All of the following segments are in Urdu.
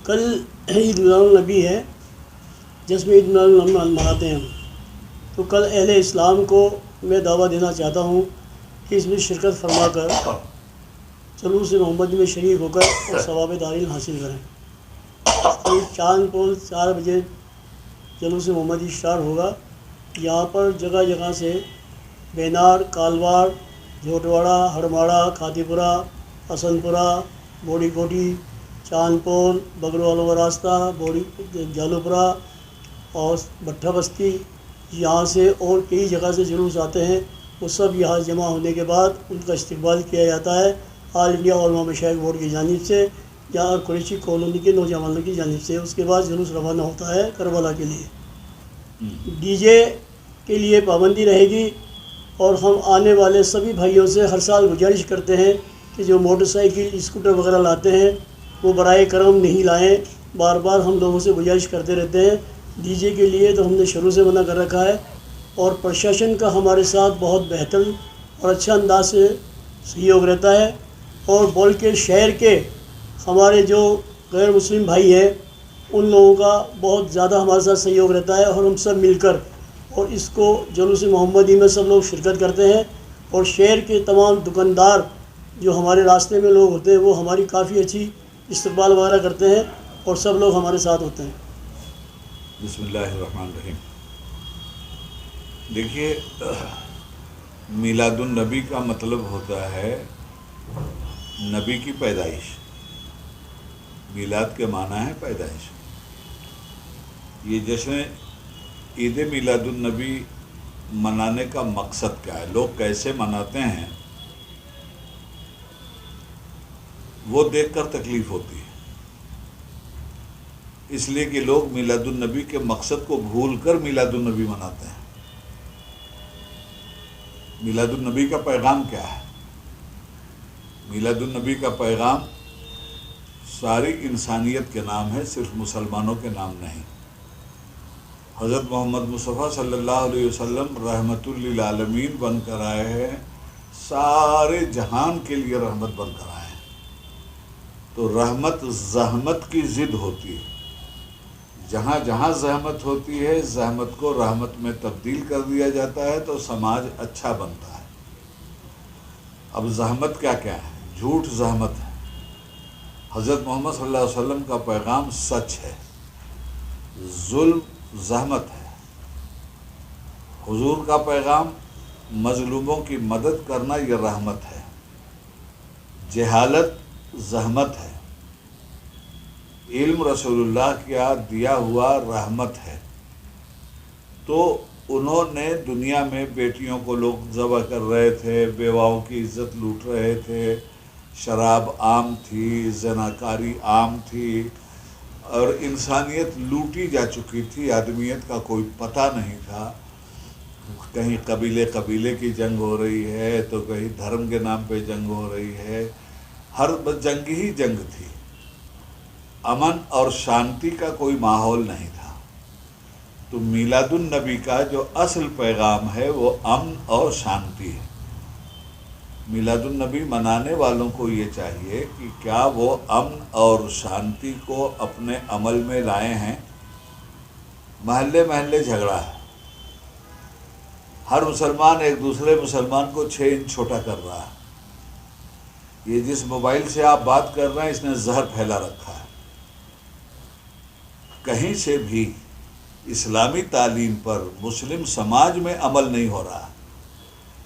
کل عید میلادالنبی ہے جس میں عید میلادالنبی مناتے ہیں ہم. تو کل اہل اسلام کو میں دعویٰ دینا چاہتا ہوں کہ اس میں شرکت فرما کر جلوس محمدی میں شریک ہو کر اور ثواب دارین حاصل کریں. کل چاند پول 4 بجے جلوس محمدی اسٹارٹ ہوگا. یہاں پر جگہ جگہ سے بینار، کالوار، جھوٹواڑہ، ہڑماڑہ، کھاتی پورہ، حسن پورہ، بوڑی کوٹھی، چاند پول، بگرو والوں کا راستہ، بوڑی جالو پورہ اور بٹھا بستی، یہاں سے اور کئی جگہ سے جلوس آتے ہیں. وہ سب یہاں جمع ہونے کے بعد ان کا استقبال کیا جاتا ہے آل انڈیا علماء مشائخ بورڈ کی جانب سے یا قریشی کالونی کے نوجوانوں کی جانب سے. اس کے بعد جلوس روانہ ہوتا ہے کربلا کے لیے. ڈی جے کے لیے پابندی رہے گی اور ہم آنے والے سبھی بھائیوں سے ہر سال گزارش کرتے ہیں کہ جو موٹر سائیکل اسکوٹر وغیرہ لاتے ہیں وہ برائے کرم نہیں لائیں. بار بار ہم لوگوں سے گزارش کرتے رہتے ہیں. ڈی جے کے لیے تو ہم نے شروع سے منع کر رکھا ہے اور پرشاسن کا ہمارے ساتھ بہت بہتر اور اچھا انداز سے سہیوگ رہتا ہے. اور بول کے شہر کے ہمارے جو غیر مسلم بھائی ہیں ان لوگوں کا بہت زیادہ ہمارے ساتھ سہیوگ رہتا ہے اور ہم سب مل کر اور اس کو جلوس محمدی میں سب لوگ شرکت کرتے ہیں. اور شہر کے تمام دکاندار جو ہمارے راستے میں لوگ ہوتے ہیں وہ ہماری کافی اچھی استقبال وغیرہ کرتے ہیں اور سب لوگ ہمارے ساتھ ہوتے ہیں. بسم اللہ الرحمن الرحیم. دیکھیے، میلاد النبی کا مطلب ہوتا ہے نبی کی پیدائش. میلاد کے معنی ہے پیدائش. یہ جشن عید میلاد النبی منانے کا مقصد کیا ہے، لوگ کیسے مناتے ہیں، وہ دیکھ کر تکلیف ہوتی ہے. اس لیے کہ لوگ میلاد النبی کے مقصد کو بھول کر میلاد النبی مناتے ہیں. میلاد النبی کا پیغام کیا ہے؟ میلاد النبی کا پیغام ساری انسانیت کے نام ہے، صرف مسلمانوں کے نام نہیں. حضرت محمد مصطفیٰ صلی اللہ علیہ وسلم رحمت للعالمین بن کر آئے ہیں، سارے جہان کے لیے رحمت بن کر آئے ہیں. تو رحمت زحمت کی ضد ہوتی ہے. جہاں جہاں زحمت ہوتی ہے زحمت کو رحمت میں تبدیل کر دیا جاتا ہے تو سماج اچھا بنتا ہے. اب زحمت کیا کیا ہے؟ جھوٹ زحمت ہے. حضرت محمد صلی اللہ علیہ وسلم کا پیغام سچ ہے. ظلم زحمت ہے. حضور کا پیغام مظلوموں کی مدد کرنا یہ رحمت ہے. جہالت زحمت ہے. علم رسول اللہ کا دیا ہوا رحمت ہے. تو انہوں نے دنیا میں بیٹیوں کو لوگ ذبح کر رہے تھے، بیواؤں کی عزت لوٹ رہے تھے، شراب عام تھی، زناکاری عام تھی اور انسانیت لوٹی جا چکی تھی. آدمیت کا کوئی پتہ نہیں تھا. کہیں قبیلے قبیلے کی جنگ ہو رہی ہے تو کہیں دھرم کے نام پہ جنگ ہو رہی ہے. ہر جنگ ہی جنگ تھی. امن اور شانتی کا کوئی ماحول نہیں تھا. تو میلاد النبی کا جو اصل پیغام ہے وہ امن اور شانتی ہے. میلاد النبی منانے والوں کو یہ چاہیے کہ کیا وہ امن اور شانتی کو اپنے عمل میں لائے ہیں. محلے محلے جھگڑا ہے. ہر مسلمان ایک دوسرے مسلمان کو 6 انچ چھوٹا کر رہا ہے. یہ جس موبائل سے آپ بات کر رہے ہیں اس نے زہر پھیلا رکھا ہے. کہیں سے بھی اسلامی تعلیم پر مسلم سماج میں عمل نہیں ہو رہا.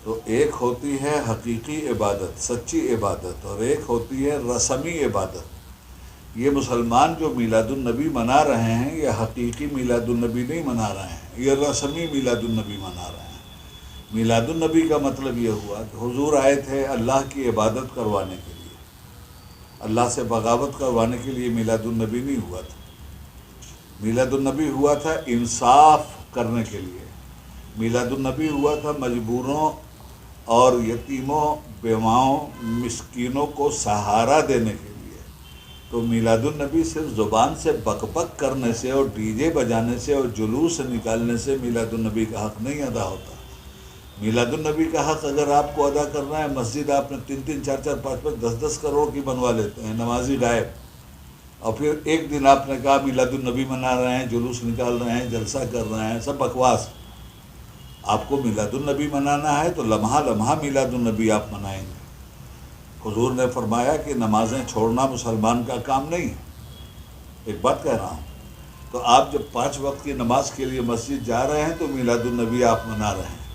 تو ایک ہوتی ہے حقیقی عبادت، سچی عبادت، اور ایک ہوتی ہے رسمی عبادت. یہ مسلمان جو میلاد النبی منا رہے ہیں یہ حقیقی میلاد النبی نہیں منا رہے ہیں، یہ رسمی میلاد النبی منا رہے ہیں. میلاد النبی کا مطلب یہ ہوا کہ حضور آئے تھے اللہ کی عبادت کروانے کے لیے، اللہ سے بغاوت کروانے کے لیے میلاد النبی نہیں ہوا تھا. میلاد النبی ہوا تھا انصاف کرنے کے لیے. میلاد النبی ہوا تھا مجبوروں اور یتیموں، بیواؤں، مسکینوں کو سہارا دینے کے لیے. تو میلاد النبی صرف زبان سے بک بک کرنے سے اور ڈی جے بجانے سے اور جلوس نکالنے سے میلاد النبی کا حق نہیں ادا ہوتا. میلاد النبی کا حق اگر آپ کو ادا کرنا ہے، مسجد آپ نے 3-3 4-4 5-5 10-10 کروڑ کی بنوا لیتے ہیں، نمازی غائب. اور پھر ایک دن آپ نے کہا میلاد النبی منا رہے ہیں، جلوس نکال رہے ہیں، جلسہ کر رہے ہیں، سب بکواس۔ آپ کو میلاد النبی منانا ہے تو لمحہ لمحہ میلاد النبی آپ منائیں گے۔ حضور نے فرمایا کہ نمازیں چھوڑنا مسلمان کا کام نہیں ہے۔ ایک بات کہہ رہا ہوں، تو آپ جب 5 وقت کی نماز کے لیے مسجد جا رہے ہیں تو میلاد النبی آپ منا رہے ہیں،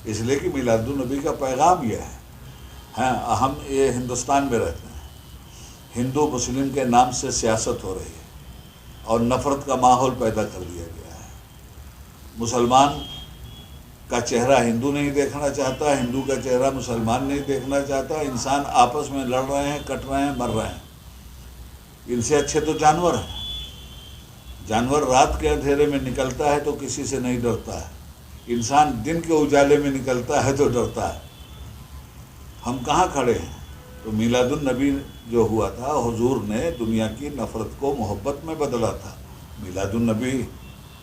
اس لیے کہ میلاد النبی کا پیغام یہ ہے۔ ہاں، ہم یہ ہندوستان میں رہتے ہیں، ہندو مسلم کے نام سے سیاست ہو رہی ہے اور نفرت کا ماحول پیدا کر دیا گیا ہے۔ مسلمان کا چہرہ ہندو نہیں دیکھنا چاہتا، ہندو کا چہرہ مسلمان نہیں دیکھنا چاہتا، انسان آپس میں لڑ رہے ہیں، کٹ رہے ہیں، مر رہے ہیں۔ ان سے اچھے تو جانور ہیں۔ جانور رات کے اندھیرے میں نکلتا ہے تو کسی سے نہیں ڈرتا ہے، انسان دن کے اجالے میں نکلتا ہے تو ڈرتا ہے۔ ہم کہاں کھڑے ہیں؟ تو میلاد النبی جو ہوا تھا، حضور نے دنیا کی نفرت کو محبت میں بدلا تھا۔ میلاد النبی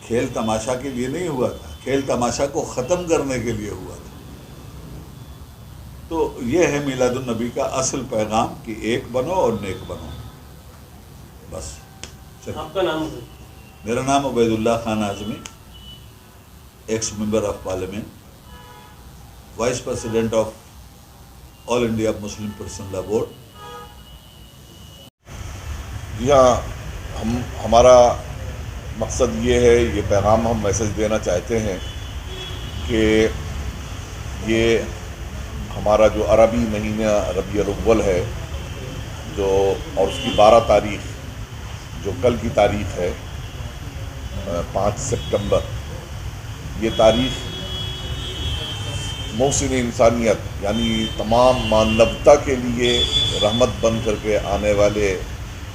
کھیل تماشا کے لیے نہیں ہوا تھا، کھیل تماشا کو ختم کرنے کے لیے ہوا تھا۔ تو یہ ہے میلاد النبی کا اصل پیغام کہ ایک بنو اور نیک بنو، بس۔ آپ کا نام؟ میرا نام Ubaid Ullah Khan Azmi, ex member of parliament, vice president of All India Muslim Personal Law Board. جی ہاں، ہمارا مقصد یہ ہے، یہ پیغام ہم میسج دینا چاہتے ہیں کہ یہ ہمارا جو عربی مہینہ ربیع الاول ہے جو، اور اس کی 12 تاریخ جو کل کی تاریخ ہے 5 سپتمبر، یہ تاریخ محسن انسانیت یعنی تمام مانوتا کے لیے رحمت بن کر کے آنے والے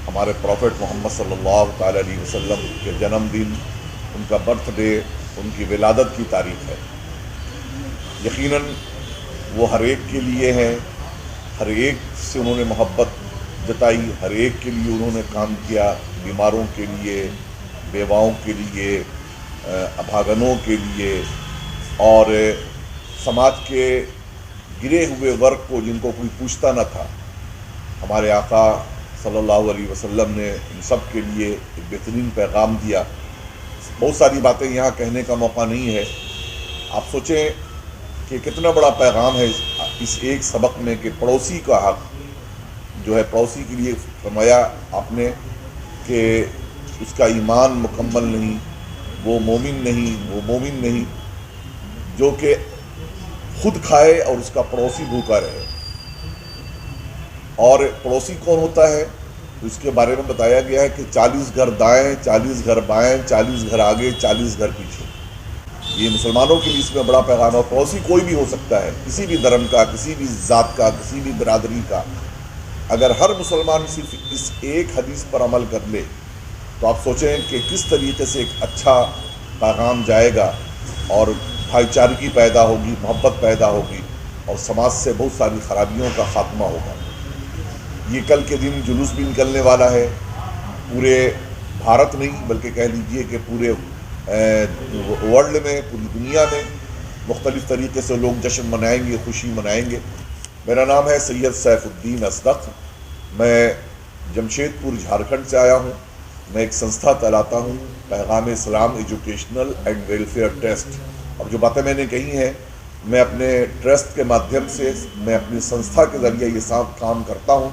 ہمارے پروفٹ محمد صلی اللہ تعالی علیہ وسلم کے جنم دن، ان کا برتھ ڈے، ان کی ولادت کی تاریخ ہے۔ یقیناً وہ ہر ایک کے لیے ہے، ہر ایک سے انہوں نے محبت جتائی، ہر ایک کے لیے انہوں نے کام کیا، بیماروں کے لیے، بیواؤں کے لیے، ابھاگنوں کے لیے، اور سماج کے گرے ہوئے ورگ کو جن کو کوئی پوچھتا نہ تھا، ہمارے آقا صلی اللہ علیہ وسلم نے ان سب کے لیے ایک بہترین پیغام دیا۔ بہت ساری باتیں یہاں کہنے کا موقع نہیں ہے۔ آپ سوچیں کہ کتنا بڑا پیغام ہے اس ایک سبق میں کہ پڑوسی کا حق جو ہے، پڑوسی کے لیے فرمایا آپ نے کہ اس کا ایمان مکمل نہیں، وہ مومن نہیں جو کہ خود کھائے اور اس کا پڑوسی بھوکا رہے۔ اور پڑوسی کون ہوتا ہے؟ تو اس کے بارے میں بتایا گیا ہے کہ 40 گھر دائیں، 40 گھر بائیں، 40 گھر آگے، 40 گھر پیچھے۔ یہ مسلمانوں کے لیے اس میں بڑا پیغام ہے۔ پڑوسی کوئی بھی ہو سکتا ہے، کسی بھی دھرم کا، کسی بھی ذات کا، کسی بھی برادری کا۔ اگر ہر مسلمان صرف اس ایک حدیث پر عمل کر لے تو آپ سوچیں کہ کس طریقے سے ایک اچھا پیغام جائے گا، اور بھائی چارگی پیدا ہوگی، محبت پیدا ہوگی، اور سماج سے بہت ساری خرابیوں کا خاتمہ ہوگا۔ یہ کل کے دن جلوس بھی نکلنے والا ہے، پورے بھارت نہیں بلکہ کہہ لیجئے کہ پورے ورلڈ میں، پوری دنیا میں مختلف طریقے سے لوگ جشن منائیں گے، خوشی منائیں گے۔ میرا نام ہے سید سیف الدین اصدق، میں جمشید پور جھارکھنڈ سے آیا ہوں۔ میں ایک سنستھا چلاتا ہوں، پیغام اسلام ایجوکیشنل اینڈ ویلفیئر ٹرسٹ۔ اور جو باتیں میں نے کہی ہیں، میں اپنے ٹرسٹ کے مادھیم سے، میں اپنی سنستھا کے ذریعے یہ سب کام کرتا ہوں۔